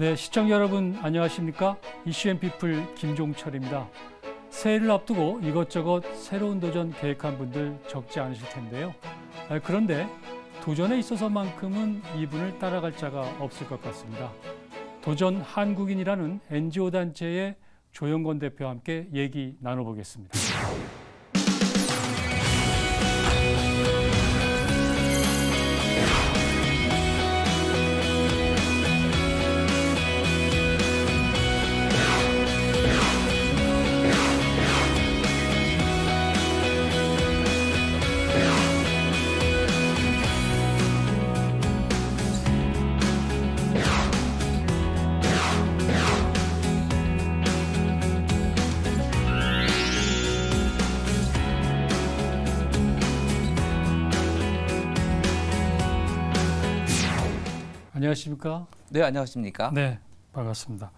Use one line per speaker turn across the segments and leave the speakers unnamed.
네, 시청자 여러분 안녕하십니까? 이슈앤피플 김종철입니다. 새해를 앞두고 이것저것 새로운 도전 계획한 분들 적지 않으실 텐데요. 그런데 도전에 있어서만큼은 이분을 따라갈 자가 없을 것 같습니다. 도전 한국인이라는 NGO 단체의 조영건 대표와 함께 얘기 나눠보겠습니다. 안녕하십니까?
네, 안녕하십니까?
네, 반갑습니다.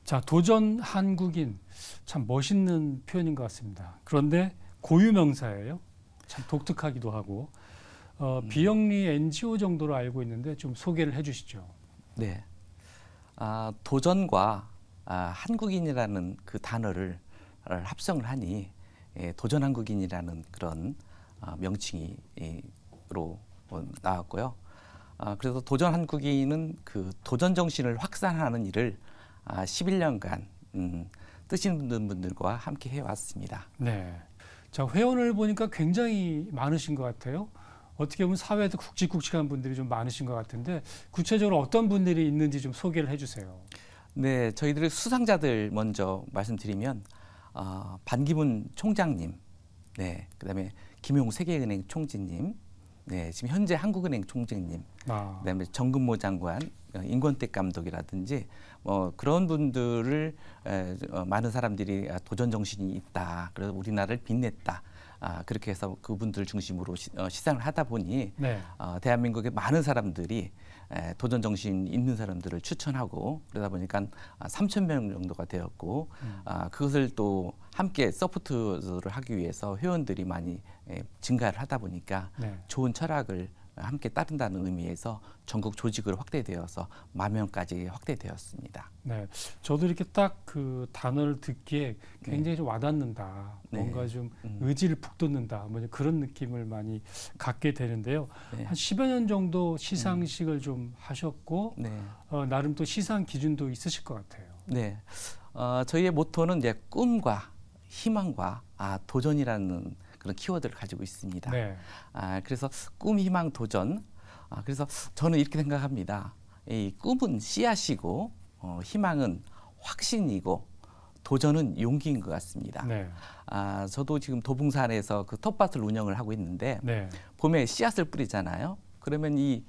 자, 도전 한국인 참 멋있는 표현인 것 같습니다. 그런데 고유명사예요. 참 독특하기도 하고 비영리 NGO 정도로 알고 있는데 좀 소개를 해주시죠.
네, 도전과 한국인이라는 그 단어를 합성을 하니 도전 한국인이라는 그런 명칭으로 나왔고요. 그래서 도전 한국인은 그 도전 정신을 확산하는 일을 11년간 뜻 있는 분들과 함께 해왔습니다.
네, 자 회원을 보니까 굉장히 많으신 것 같아요. 어떻게 보면 사회에도 굵직굵직한 분들이 좀 많으신 것 같은데 구체적으로 어떤 분들이 있는지 좀 소개를 해주세요.
네, 저희들의 수상자들 먼저 말씀드리면 반기문 총장님, 네, 그다음에 김용 세계은행 총재님. 네, 지금 현재 한국은행 총재님, 그다음에 정근모 장관, 인권택 감독이라든지 그런 분들을 많은 사람들이 도전 정신이 있다. 그래서 우리나라를 빛냈다. 그렇게 해서 그분들 중심으로 시상을 하다 보니 네. 대한민국의 많은 사람들이 도전 정신 있는 사람들을 추천하고 그러다 보니까 3,000명 정도가 되었고 그것을 또 함께 서포트를 하기 위해서 회원들이 많이 증가를 하다 보니까 네. 좋은 철학을 함께 따른다는 의미에서 전국 조직으로 확대되어서 10,000명까지 확대되었습니다.
네, 저도 이렇게 딱 그 단어를 듣기에 굉장히 네. 좀 와닿는다. 네. 뭔가 좀 의지를 북돋는다. 뭐 그런 느낌을 많이 갖게 되는데요. 네. 한 10여 년 정도 시상식을 좀 하셨고 네. 나름 또 시상 기준도 있으실 것 같아요.
네, 저희의 모토는 이제 꿈과 희망과 도전이라는 그런 키워드를 가지고 있습니다. 네. 그래서 꿈, 희망, 도전. 그래서 저는 이렇게 생각합니다. 이 꿈은 씨앗이고 희망은 확신이고 도전은 용기인 것 같습니다. 네. 저도 지금 도봉산에서 그 텃밭을 운영을 하고 있는데 네. 봄에 씨앗을 뿌리잖아요. 그러면 이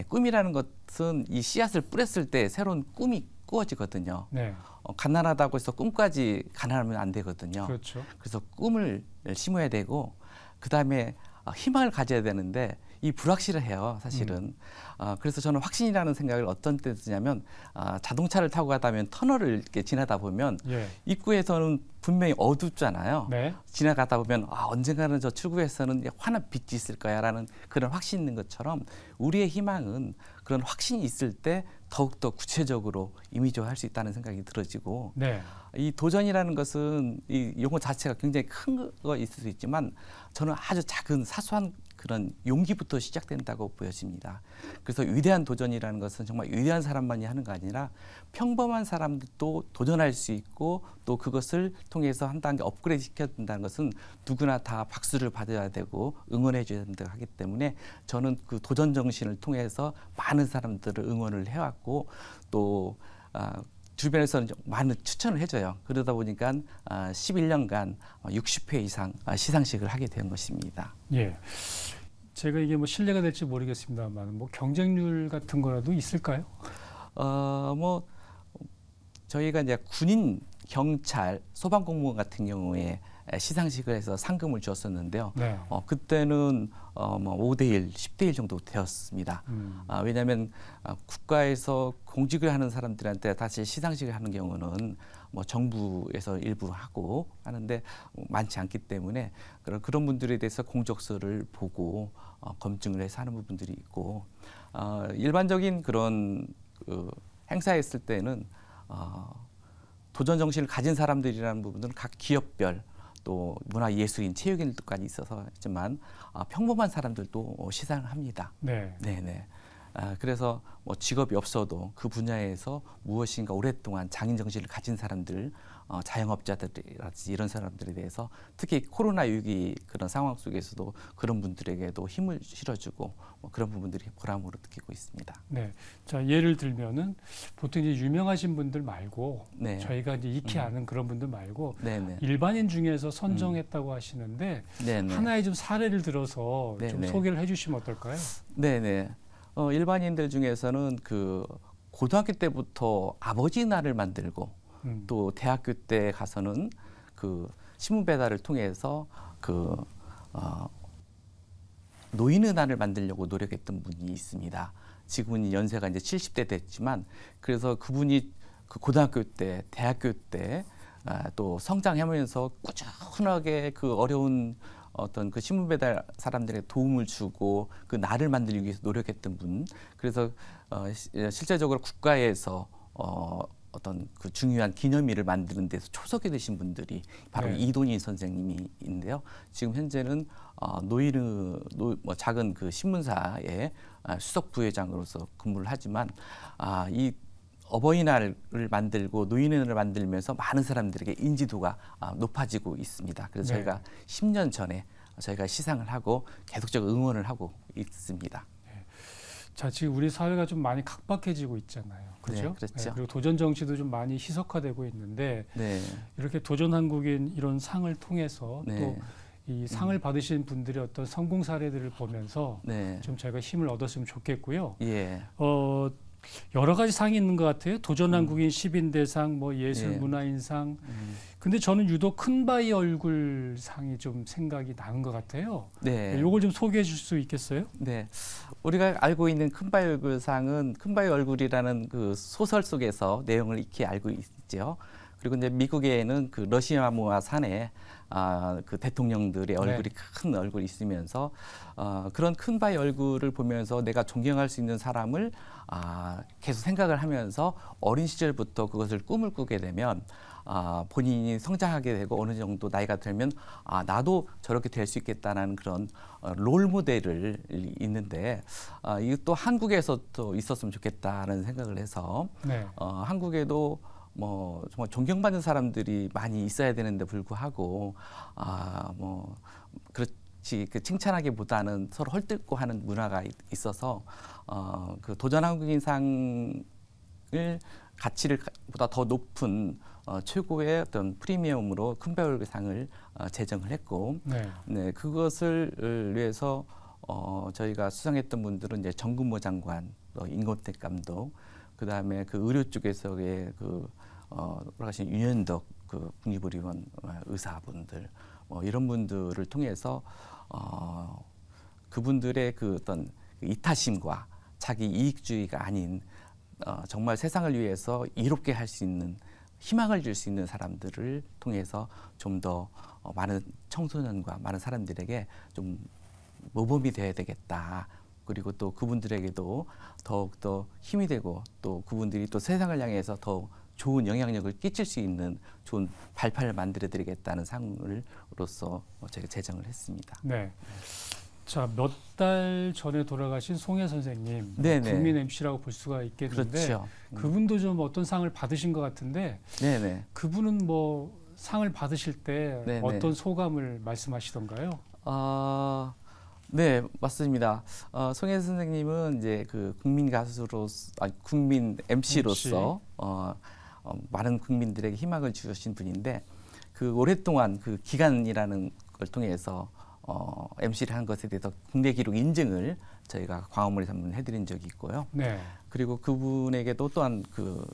꿈이라는 것은 이 씨앗을 뿌렸을 때 새로운 꿈이 꾸어지거든요. 네. 가난하다고 해서 꿈까지 가난하면 안 되거든요. 그렇죠. 그래서 꿈을 심어야 되고 그다음에 희망을 가져야 되는데 이 불확실해요, 사실은. 그래서 저는 확신이라는 생각을 어떤 때 드냐면 자동차를 타고 가다 보면 터널을 이렇게 지나다 보면 예. 입구에서는 분명히 어둡잖아요. 네. 지나가다 보면 언젠가는 저 출구에서는 환한 빛이 있을 거야라는 그런 확신이 있는 것처럼 우리의 희망은 그런 확신이 있을 때 더욱더 구체적으로 이미지화할 수 있다는 생각이 들어지고 네. 이 도전이라는 것은 이 용어 자체가 굉장히 큰 거 있을 수 있지만 저는 아주 작은 사소한 그런 용기부터 시작된다고 보여집니다. 그래서 위대한 도전이라는 것은 정말 위대한 사람만이 하는 거 아니라 평범한 사람들도 도전할 수 있고 또 그것을 통해서 한 단계 업그레이드 시켜야 된다는 것은 누구나 다 박수를 받아야 되고 응원해 줘야 된다고 하기 때문에 저는 그 도전 정신을 통해서 많은 사람들을 응원을 해왔고 또 주변에서는 많은 추천을 해줘요. 그러다 보니까 11년간 60회 이상 시상식을 하게 된 것입니다.
예, 제가 이게 뭐 신뢰가 될지 모르겠습니다만 뭐 경쟁률 같은 거라도 있을까요?
뭐 저희가 이제 군인, 경찰, 소방공무원 같은 경우에 시상식을 해서 상금을 줬었는데요. 네. 그때는 뭐 5대1, 10대1 정도 되었습니다. 왜냐하면 국가에서 공직을 하는 사람들한테 다시 시상식을 하는 경우는 뭐 정부에서 일부 하고 하는데 많지 않기 때문에 그런 분들에 대해서 공적서를 보고 검증을 해서 하는 부분들이 있고 일반적인 그런 행사했을 때는 도전 정신을 가진 사람들이라는 부분들은 각 기업별 또 문화예술인, 체육인들까지 있어서 했지만 평범한 사람들도 시상을 합니다.
네.
네네. 그래서 뭐 직업이 없어도 그 분야에서 무엇인가 오랫동안 장인 정신을 가진 사람들, 자영업자들이라든지 이런 사람들에 대해서 특히 코로나 위기 그런 상황 속에서도 그런 분들에게도 힘을 실어주고 뭐 그런 부분들이 보람으로 느끼고 있습니다.
네. 자, 예를 들면은 보통 이제 유명하신 분들 말고
네.
저희가 이제 익히 아는 그런 분들 말고
네네.
일반인 중에서 선정했다고 하시는데
네네.
하나의 좀 사례를 들어서 좀
네네.
소개를 해주시면 어떨까요?
네네. 일반인들 중에서는 그 고등학교 때부터 아버지 날을 만들고 또 대학교 때 가서는 그 신문 배달을 통해서 그 노인의 날을 만들려고 노력했던 분이 있습니다. 지금은 연세가 이제 70대 됐지만 그래서 그분이 그 고등학교 때, 대학교 때 또 성장하면서 꾸준하게 그 어려운 어떤 그 신문 배달 사람들에게 도움을 주고 그 날을 만들기 위해서 노력했던 분. 그래서 실제적으로 국가에서 어떤 그 중요한 기념일을 만드는 데서 초석이 되신 분들이 바로
네.
이돈희 선생님인데요. 지금 현재는 뭐 작은 그 신문사의 수석 부회장으로서 근무를 하지만 이 어버이날을 만들고 노인의 날을 만들면서 많은 사람들에게 인지도가 높아지고 있습니다. 그래서
네.
저희가 10년 전에 저희가 시상을 하고 계속적으로 응원을 하고 있습니다.
자, 지금 우리 사회가 좀 많이 각박해지고 있잖아요. 그렇죠?
네, 그렇죠.
네, 그리고 도전 정치도 좀 많이 희석화되고 있는데
네.
이렇게 도전 한국인 이런 상을 통해서
네.
또 이 상을 받으신 분들의 어떤 성공 사례들을 보면서
네.
좀 저희가 힘을 얻었으면 좋겠고요.
예.
여러 가지 상이 있는 것 같아요. 도전 한국인 시민대상, 뭐 예술
예.
문화인상. 근데 저는 유독 큰바위 얼굴 상이 좀 생각이 나는 것 같아요.
네.
이걸 좀 소개해 줄 수 있겠어요?
네. 우리가 알고 있는 큰바위 얼굴상은 큰바위 얼굴이라는 그 소설 속에서 내용을 익히 알고 있죠. 그리고 이제 미국에는 그 러시아무아 산에 그 대통령들의 얼굴이
네.
큰 얼굴이 있으면서 그런 큰바위 얼굴을 보면서 내가 존경할 수 있는 사람을 계속 생각을 하면서 어린 시절부터 그것을 꿈을 꾸게 되면 본인이 성장하게 되고 어느 정도 나이가 들면 나도 저렇게 될 수 있겠다는 그런 롤 모델을 있는데 이것도 한국에서 또 있었으면 좋겠다는 생각을 해서
네.
한국에도 뭐 정말 존경받는 사람들이 많이 있어야 되는데 불구하고 뭐 그렇지 그 칭찬하기보다는 서로 헐뜯고 하는 문화가 있어서 그 도전 한국인상을 가치를 보다 더 높은 최고의 어떤 프리미엄으로 큰바위 상을 제정을 했고 네, 그것을 위해서 저희가 수상했던 분들은 이제 정근모 장관, 또 임권택 감독, 그 다음에 그 의료 쪽에서의 그 돌아가신 윤현덕 그 국립의료원 의사분들 이런 분들을 통해서 그분들의 그 어떤 이타심과 자기 이익주의가 아닌 정말 세상을 위해서 이롭게 할 수 있는 희망을 줄 수 있는 사람들을 통해서 좀 더 많은 청소년과 많은 사람들에게 좀 모범이 돼야 되겠다. 그리고 또 그분들에게도 더욱더 힘이 되고 또 그분들이 또 세상을 향해서 더 좋은 영향력을 끼칠 수 있는 좋은 발판을 만들어 드리겠다는 상으로서 저희가 제정을 했습니다.
네. 자, 몇 달 전에 돌아가신 송혜 선생님,
네네.
국민 MC라고 볼 수가 있겠는데
그렇죠.
그분도 좀 어떤 상을 받으신 것 같은데
네네.
그분은 뭐 상을 받으실 때
네네.
어떤 소감을 말씀하시던가요?
네, 맞습니다. 송혜 선생님은 이제 그 국민 가수로, 국민 MC로서 많은 국민들에게 희망을 주신 분인데 그 오랫동안 그 기간이라는 걸 통해서 MC를 한 것에 대해서 국내 기록 인증을 저희가 광화문에서 한번 해드린 적이 있고요.
네.
그리고 그분에게도 또한 그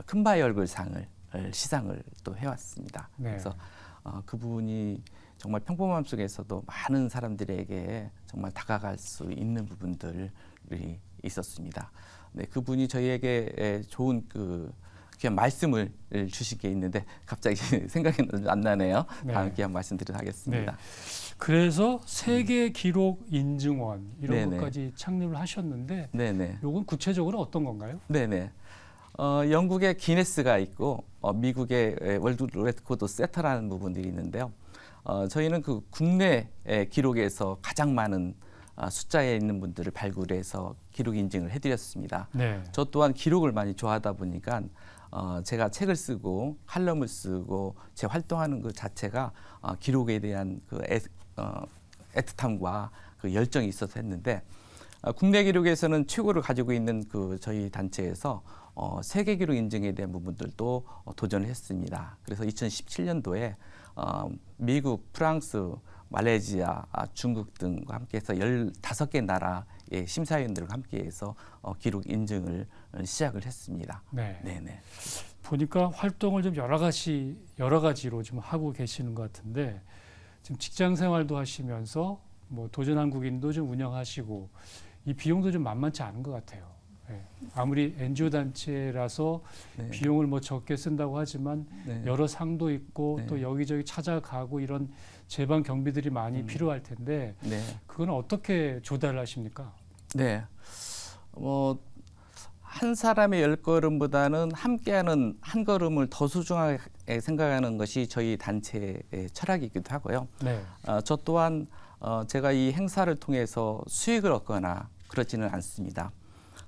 큰바위 얼굴상을 시상을 또 해왔습니다.
네.
그래서 그분이 정말 평범함 속에서도 많은 사람들에게 정말 다가갈 수 있는 부분들이 있었습니다. 네, 그분이 저희에게 좋은 그 귀한 말씀을 주신 게 있는데 갑자기 생각이 안 나네요.
네.
다음 기회에 말씀드리도록 하겠습니다.
네. 그래서 세계 기록 인증원 이런
네네.
것까지 창립을 하셨는데
네네.
요건 구체적으로 어떤 건가요?
네네. 영국의 기네스가 있고 미국의 월드 레코드 세터라는 부분들이 있는데요. 저희는 그 국내 기록에서 가장 많은 숫자에 있는 분들을 발굴해서 기록 인증을 해드렸습니다. 네. 저 또한 기록을 많이 좋아하다 보니까 제가 책을 쓰고 칼럼을 쓰고 제 활동하는 그 자체가 기록에 대한 그 애틋함과 그 열정이 있어서 했는데 국내 기록에서는 최고를 가지고 있는 그 저희 단체에서 세계 기록 인증에 대한 부분들도 도전을 했습니다. 그래서 2017년도에 미국, 프랑스, 말레이시아, 중국 등과 함께해서 15개 나라의 심사위원들과 함께해서 기록 인증을 시작을 했습니다.
네. 네네. 보니까 활동을 좀 여러 가지로 좀 하고 계시는 것 같은데 지금 직장 생활도 하시면서 뭐 도전 한국인도 좀 운영하시고 이 비용도 좀 만만치 않은 것 같아요. 네. 아무리 NGO 단체라서 네. 비용을 뭐 적게 쓴다고 하지만 네. 여러 상도 있고 네. 또 여기저기 찾아가고 이런 제반 경비들이 많이 필요할 텐데 네. 그건 어떻게 조달을 하십니까?
네, 뭐 한 사람의 10걸음보다는 함께하는 한 걸음을 더 소중하게 생각하는 것이 저희 단체의 철학이기도 하고요. 네. 저 또한 제가 이 행사를 통해서 수익을 얻거나 그렇지는 않습니다.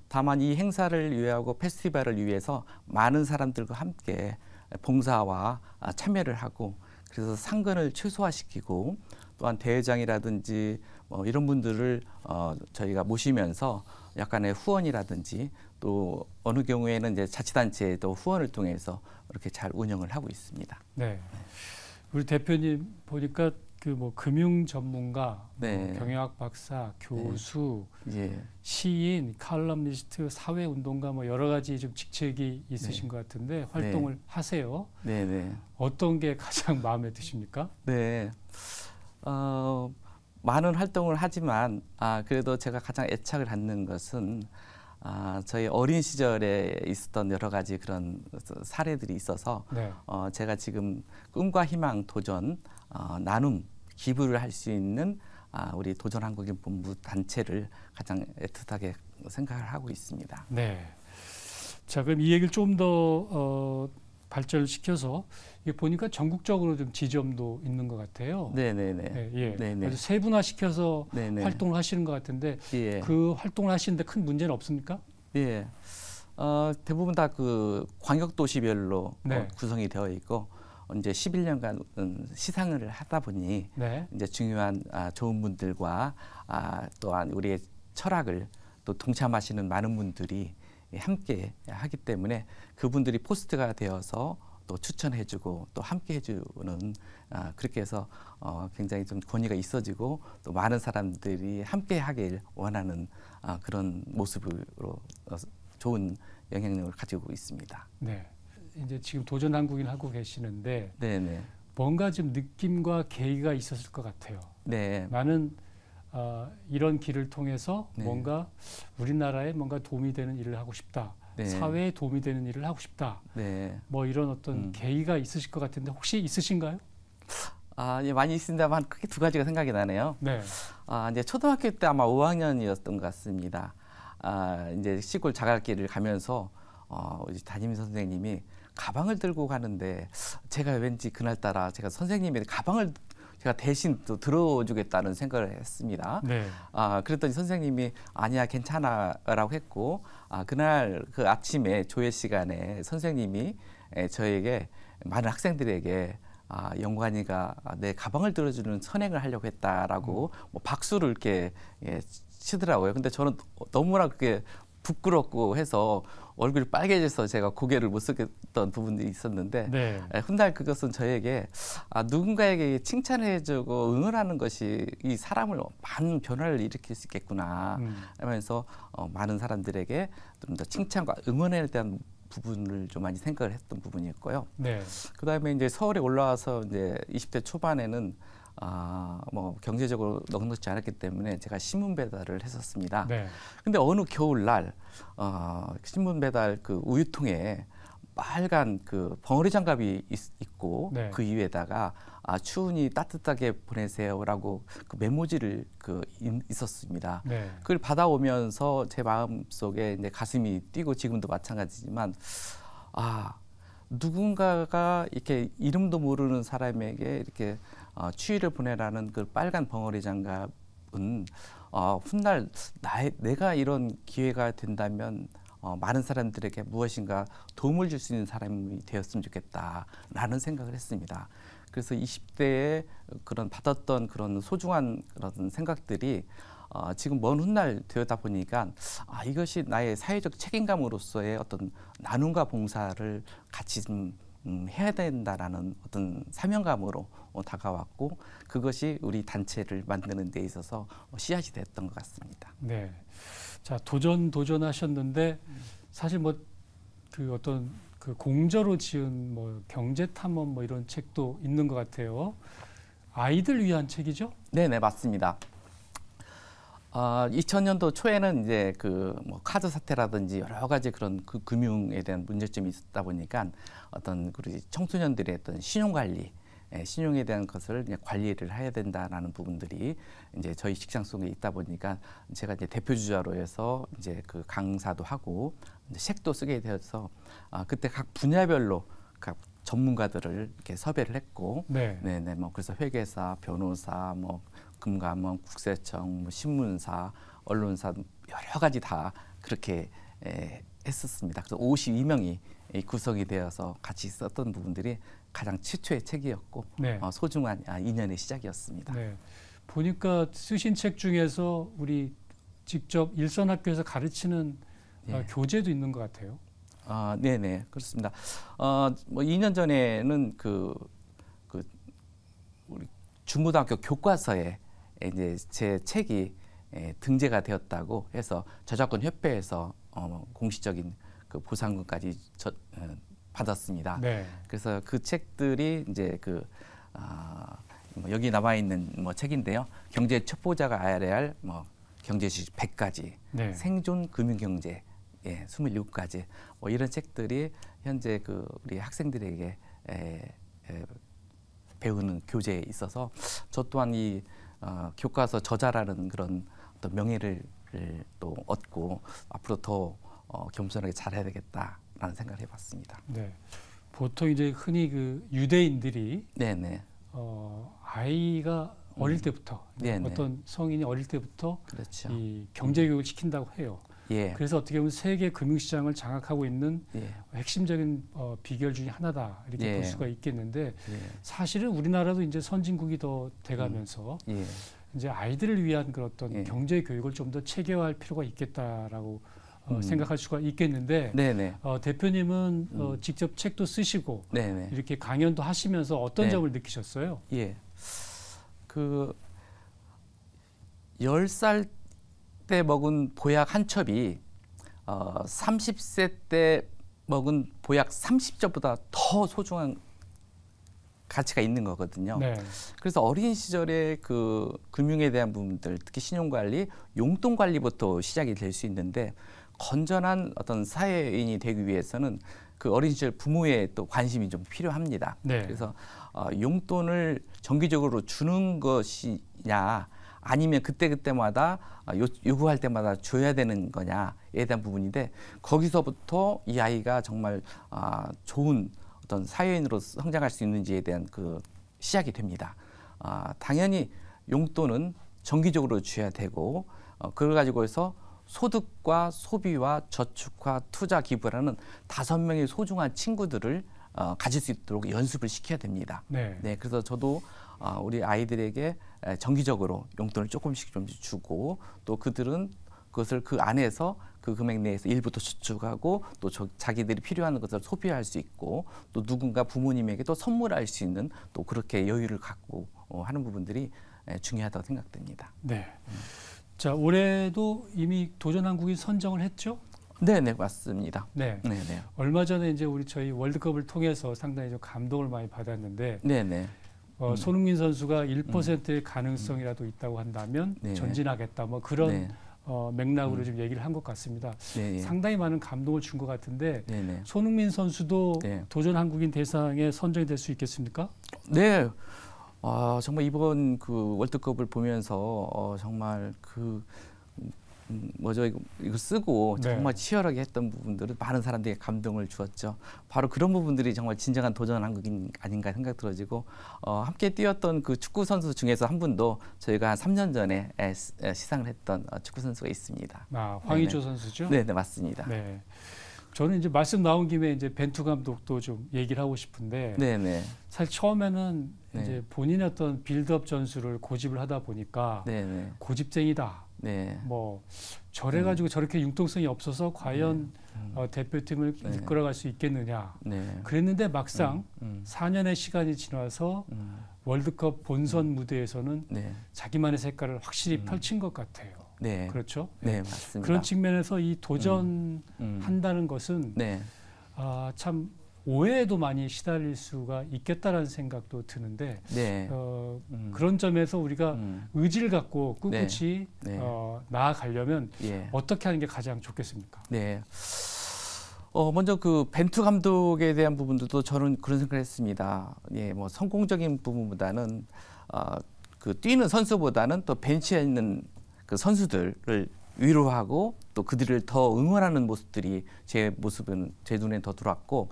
다만 이 행사를 위하고 페스티벌을 위해서 많은 사람들과 함께 봉사와 참여를 하고 그래서 상근을 최소화시키고 또한 대회장이라든지 뭐 이런 분들을 저희가 모시면서 약간의 후원이라든지 또 어느 경우에는 이제 자치단체도 후원을 통해서 이렇게 잘 운영을 하고 있습니다.
네, 우리 대표님 보니까 그 뭐 금융 전문가,
네.
뭐 경영학 박사, 교수,
네.
시인, 칼럼니스트, 사회운동가 뭐 여러 가지 좀 직책이 있으신 네. 것 같은데 활동을 네. 하세요. 네. 어떤 게 가장 마음에 드십니까?
네, 많은 활동을 하지만 그래도 제가 가장 애착을 갖는 것은 저희 어린 시절에 있었던 여러 가지 그런 사례들이 있어서 네. 제가 지금 꿈과 희망, 도전, 나눔, 기부를 할 수 있는 우리 도전 한국인 본부 단체를 가장 애틋하게 생각을 하고 있습니다.
네. 자, 그럼 이 얘기를 좀 더 발전을 시켜서 이게 보니까 전국적으로 좀 지점도 있는 것 같아요.
네네네.
네, 예. 네네. 아주 세분화시켜서 네네. 활동을 하시는 것 같은데 예. 그 활동을 하시는데 큰 문제는 없습니까?
예. 대부분 다 그 광역도시별로
네.
구성이 되어 있고 이제 11년간 시상을 하다 보니 네. 이제 중요한 좋은 분들과 또한 우리의 철학을 또 동참하시는 많은 분들이 함께 하기 때문에 그분들이 포스트가 되어서 또 추천해주고 또 함께 해주는 그렇게 해서 굉장히 좀 권위가 있어지고 또 많은 사람들이 함께 하길 원하는 그런 모습으로 좋은 영향력을 가지고 있습니다.
네, 이제 지금 도전 한국인 하고 계시는데
네네.
뭔가 좀 느낌과 계기가 있었을 것 같아요.
네.
나는 이런 길을 통해서 네. 뭔가 우리나라에 뭔가 도움이 되는 일을 하고 싶다. 네. 사회에 도움이 되는 일을 하고 싶다. 네. 뭐 이런 어떤 계기가 있으실 것 같은데 혹시 있으신가요?
예, 많이 있습니다만 크게 두 가지가 생각이 나네요.
네.
이제 초등학교 때 아마 5학년이었던 것 같습니다. 이제 시골 자갈길을 가면서 우리 담임 선생님이 가방을 들고 가는데 제가 왠지 그날따라 제가 선생님의 가방을 제가 대신 또 들어주겠다는 생각을 했습니다.
네.
그랬더니 선생님이 아니야 괜찮아라고 했고 그날 그 아침에 조회 시간에 선생님이 저에게 많은 학생들에게 영관이가 내 가방을 들어주는 선행을 하려고 했다라고 뭐 박수를 이렇게 치더라고요. 근데 저는 너무나 그게 부끄럽고 해서 얼굴이 빨개져서 제가 고개를 못 숙였던 부분이 있었는데
네.
훗날 그것은 저에게 누군가에게 칭찬해주고 응원하는 것이 이 사람을 많은 변화를 일으킬 수 있겠구나 하면서 많은 사람들에게 좀 더 칭찬과 응원에 대한 부분을 좀 많이 생각을 했던 부분이었고요.
네.
그다음에 이제 서울에 올라와서 이제 20대 초반에는 뭐 경제적으로 넉넉지 않았기 때문에 제가 신문 배달을 했었습니다.
네.
근데 어느 겨울날 신문 배달 그 우유통에 빨간 그 벙어리 장갑이 있고
네.
그 위에다가 추우니 따뜻하게 보내세요라고 그 메모지를 있었습니다.
네.
그걸 받아오면서 제 마음 속에 이제 가슴이 뛰고 지금도 마찬가지지만 누군가가 이렇게 이름도 모르는 사람에게 이렇게 추위를 보내라는 그 빨간 벙어리 장갑은 훗날 내가 이런 기회가 된다면 많은 사람들에게 무엇인가 도움을 줄 수 있는 사람이 되었으면 좋겠다라는 생각을 했습니다. 그래서 20대에 그런 받았던 그런 소중한 그런 생각들이 지금 먼 훗날 되었다 보니까 이것이 나의 사회적 책임감으로서의 어떤 나눔과 봉사를 같이 좀 해야 된다라는 어떤 사명감으로 다가왔고 그것이 우리 단체를 만드는 데 있어서 씨앗이 됐던 것 같습니다.
네. 자, 도전하셨는데 사실 뭐 그 어떤 그 공저로 지은 뭐 경제 탐험 뭐 이런 책도 있는 것 같아요. 아이들 위한 책이죠?
네, 맞습니다. 2000년도 초에는 이제 그 뭐 카드 사태라든지 여러 가지 그런 그 금융에 대한 문제점이 있었다 보니까 어떤 우리 청소년들의 어떤 신용 관리, 신용에 대한 것을 이제 관리를 해야 된다라는 부분들이 이제 저희 직장 속에 있다 보니까 제가 이제 대표 주자로 해서 이제 그 강사도 하고 이제 책도 쓰게 되어서 그때 각 분야별로 각 전문가들을 이렇게 섭외를 했고,
네,
뭐 그래서 회계사, 변호사, 뭐 금감원, 국세청, 뭐 신문사, 언론사 여러 가지 다 그렇게 했었습니다. 그래서 52명이 구성이 되어서 같이 썼던 부분들이 가장 최초의 책이었고
네.
소중한 인연의 시작이었습니다.
네. 보니까 쓰신 책 중에서 우리 직접 일선학교에서 가르치는 교재도 있는 것 같아요.
네네 그렇습니다. 뭐 2년 전에는 우리 중고등학교 교과서에 이제 제 책이 등재가 되었다고 해서 저작권 협회에서 공식적인 그 보상금까지 받았습니다.
네.
그래서 그 책들이 이제 뭐 여기 남아 있는 뭐 책인데요. 경제 첩보자가 알아야 할 뭐 경제지식 100가지,
네.
생존 금융경제 27가지 뭐 이런 책들이 현재 그 우리 학생들에게 배우는 교재에 있어서 저 또한 이 교과서 저자라는 그런 어떤 명예를 또 얻고 앞으로 더 겸손하게 잘해야 되겠다라는 생각을 해봤습니다.
네. 보통 이제 흔히 그 유대인들이
네네.
아이가 어릴 때부터
네네.
어떤 성인이 어릴 때부터
그렇죠.
이 경제 교육을 시킨다고 해요.
예.
그래서 어떻게 보면 세계 금융시장을 장악하고 있는
예.
핵심적인 비결 중에 하나다 이렇게 볼 수가 있겠는데
예.
사실은 우리나라도 이제 선진국이 더 돼가면서
예.
이제 아이들을 위한 그런 어떤
예.
경제 교육을 좀 더 체계화할 필요가 있겠다라고 생각할 수가 있겠는데
네네.
대표님은 직접 책도 쓰시고
네네.
이렇게 강연도 하시면서 어떤
네.
점을 느끼셨어요?
예. 10살 때 먹은 보약 한 첩이 30세 때 먹은 보약 30접보다 더 소중한 가치가 있는 거거든요.
네.
그래서 어린 시절에 그 금융에 대한 부분들, 특히 신용관리, 용돈관리부터 시작이 될 수 있는데 건전한 어떤 사회인이 되기 위해서는 그 어린 시절 부모의 또 관심이 좀 필요합니다.
네.
그래서 용돈을 정기적으로 주는 것이냐 아니면 그때마다 요구할 때마다 줘야 되는 거냐에 대한 부분인데 거기서부터 이 아이가 정말 좋은 어떤 사회인으로 성장할 수 있는지에 대한 그 시작이 됩니다. 당연히 용돈은 정기적으로 줘야 되고 그걸 가지고 해서 소득과 소비와 저축과 투자 기부라는 5명의 소중한 친구들을 가질 수 있도록 연습을 시켜야 됩니다.
네.
그래서 저도 우리 아이들에게 정기적으로 용돈을 조금씩 좀 주고 또 그들은 그것을 그 안에서 그 금액 내에서 일부터 저축하고 또 자기들이 필요한 것을 소비할 수 있고 또 누군가 부모님에게 또 선물할 수 있는 또 그렇게 여유를 갖고 하는 부분들이 중요하다고 생각됩니다.
네. 자, 올해도 이미 도전한국이 선정을 했죠?
네, 맞습니다.
네.
네.
얼마 전에 이제 저희 월드컵을 통해서 상당히 좀 감동을 많이 받았는데
네.
손흥민 선수가 1%의 가능성이라도 있다고 한다면 전진하겠다. 뭐 그런 맥락으로 좀 얘기를 한 것 같습니다.
네,
상당히 많은 감동을 준 것 같은데
네.
손흥민 선수도
네.
도전 한국인 대상에 선정이 될 수 있겠습니까?
네. 정말 이번 그 월드컵을 보면서 정말 그 뭐죠 이거 쓰고 정말 치열하게 했던 부분들은 많은 사람들에게 감동을 주었죠. 바로 그런 부분들이 정말 진정한 도전 한국인 아닌가 생각 들어지고 함께 뛰었던 그 축구 선수 중에서 한 분도 저희가 한 3년 전에 시상을 했던 축구 선수가 있습니다.
황의조 선수죠?
네, 맞습니다.
네. 저는 이제 말씀 나온 김에 이제 벤투 감독도 좀 얘기를 하고 싶은데, 사실 처음에는 이제 본인의 어떤 빌드업 전술을 고집을 하다 보니까 고집쟁이다. 뭐 저래가지고 저렇게 융통성이 없어서 과연 대표팀을 이끌어갈 수 있겠느냐. 그랬는데 막상 4년의 시간이 지나서 월드컵 본선 무대에서는 자기만의 색깔을 확실히 펼친 것 같아요. 그렇죠?
네, 맞습니다.
그런 측면에서 이 도전한다는 것은 참 오해에도 많이 시달릴 수가 있겠다라는 생각도 드는데 그런 점에서 우리가 의지를 갖고 꿋꿋이 나아가려면 어떻게 하는 게 가장 좋겠습니까?
먼저 그 벤투 감독에 대한 부분들도 저는 그런 생각을 했습니다. 뭐 성공적인 부분보다는 그 뛰는 선수보다는 또 벤치에 있는 그 선수들을 위로하고 또 그들을 더 응원하는 모습들이 제 눈에 더 들어왔고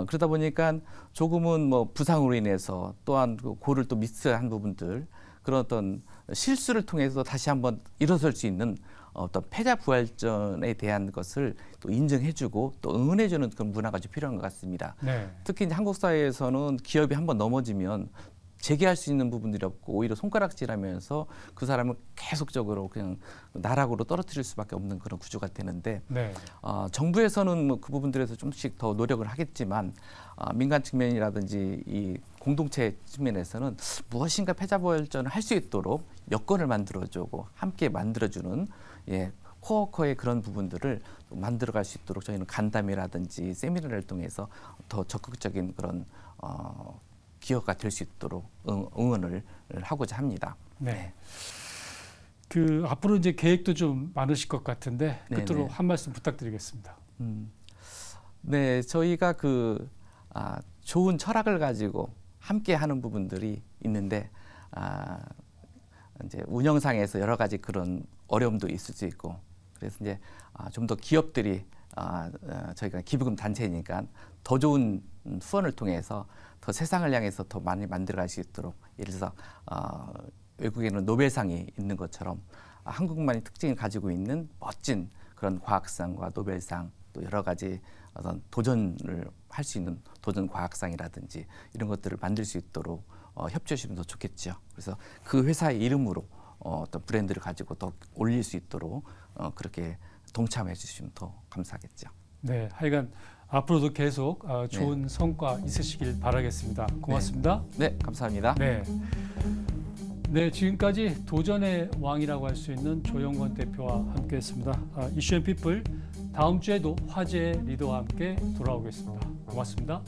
그러다 보니까 조금은 뭐 부상으로 인해서 또한 그 골을 또 미스한 부분들 그런 어떤 실수를 통해서 다시 한번 일어설 수 있는 어떤 패자부활전에 대한 것을 또 인정해주고 또 응원해주는 그런 문화가 좀 필요한 것 같습니다. 특히 이제 한국 사회에서는 기업이 한번 넘어지면 재개할 수 있는 부분들이 없고 오히려 손가락질하면서 그 사람을 계속적으로 그냥 나락으로 떨어뜨릴 수밖에 없는 그런 구조가 되는데 정부에서는 뭐 그 부분들에서 좀씩 더 노력을 하겠지만 민간 측면이라든지 이 공동체 측면에서는 무엇인가 패자부활전을 할 수 있도록 여건을 만들어주고 함께 만들어주는 코어의 그런 부분들을 만들어갈 수 있도록 저희는 간담회라든지 세미나를 통해서 더 적극적인 그런 기여가 될 수 있도록 응원을 하고자 합니다.
그 앞으로 이제 계획도 좀 많으실 것 같은데 끝으로 한 말씀 부탁드리겠습니다.
저희가 그 좋은 철학을 가지고 함께 하는 부분들이 있는데 이제 운영상에서 여러 가지 그런 어려움도 있을 수 있고 그래서 이제 좀 더 기업들이 저희가 기부금 단체니까 더 좋은 후원을 통해서 더 세상을 향해서 더 많이 만들어갈 수 있도록 예를 들어서 외국에는 노벨상이 있는 것처럼 한국만이 특징을 가지고 있는 멋진 그런 과학상과 노벨상 또 여러 가지 어떤 도전을 할 수 있는 도전 과학상이라든지 이런 것들을 만들 수 있도록 협조해 주시면 더 좋겠죠. 그래서 그 회사의 이름으로 어떤 브랜드를 가지고 더 올릴 수 있도록 그렇게 동참해 주시면 더 감사하겠죠.
하여간 앞으로도 계속 좋은 성과 있으시길 바라겠습니다. 고맙습니다.
감사합니다.
지금까지 도전의 왕이라고 할 수 있는 조영권 대표와 함께했습니다. 이슈앤피플 다음 주에도 화제의 리더와 함께 돌아오겠습니다. 고맙습니다.